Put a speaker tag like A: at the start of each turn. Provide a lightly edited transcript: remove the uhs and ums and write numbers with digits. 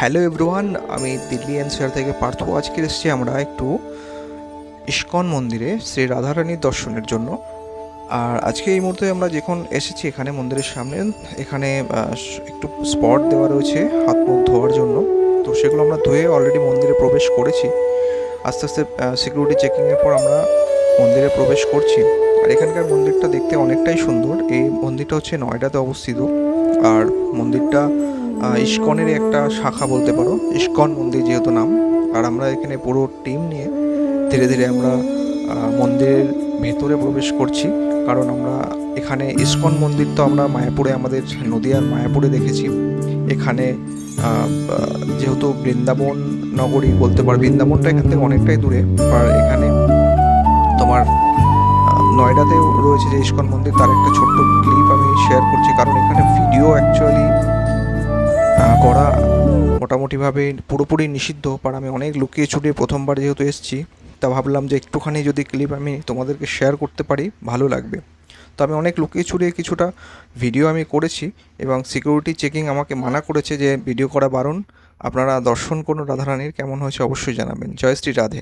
A: Hello everyone, আমি Delhi NCR থেকে পার্থ। আজকে এসেছি আমরা একটু ইস্কন মন্দিরে শ্রী রাধারানীর দর্শনের জন্য। আর আজকে এই মুহূর্তে আমরা যখন এসেছি এখানে মন্দিরের সামনে, এখানে একটু স্পট দেওয়া রয়েছে হাত মুখ ধোয়ার জন্য। তো সেগুলো আমরা ধুয়ে অলরেডি মন্দিরে প্রবেশ করেছি। আস্তে আস্তে সিকিউরিটি চেকিংয়ের পর আমরা মন্দিরে প্রবেশ করছি। আর এখানকার মন্দিরটা দেখতে অনেকটাই সুন্দর। এই মন্দিরটা হচ্ছে নয়ডাতে অবস্থিত। আর মন্দিরটা ইস্কনের একটা শাখা বলতে পারো, ইস্কন মন্দির যেহেতু নাম। আর আমরা এখানে পুরো টিম নিয়ে ধীরে ধীরে আমরা মন্দিরের ভেতরে প্রবেশ করছি। কারণ আমরা এখানে ইস্কন মন্দির তো আমরা মায়াপুরে, আমাদের নদিয়ার মায়াপুরে দেখেছি। এখানে যেহেতু বৃন্দাবন নগরী বলতে পারো, বৃন্দাবনটা এখান থেকে অনেকটাই দূরে। আর এখানে তোমার নয়ডাতেও রয়েছে যে ইস্কন মন্দির, তার একটা ছোট্ট ক্লিপ আমি শেয়ার করছি। কারণ এখানে ভিডিও অ্যাকচুয়ালি করা মোটামুটিভাবে পুরোপুরি নিষিদ্ধ। আর আমি অনেক লুকিয়ে ছুটিয়ে প্রথমবার যেহেতু এসেছি, তা ভাবলাম যে একটুখানি যদি ক্লিপ আমি তোমাদেরকে শেয়ার করতে পারি ভালো লাগবে। তো আমি অনেক লুকিয়ে ছুটিয়ে কিছুটা ভিডিও আমি করেছি, এবং সিকিউরিটি চেকিং আমাকে মানা করেছে যে ভিডিও করা বারণ। আপনারা দর্শন করুন রাধারানীর, কেমন হয়েছে অবশ্যই জানাবেন। জয় শ্রী রাধে।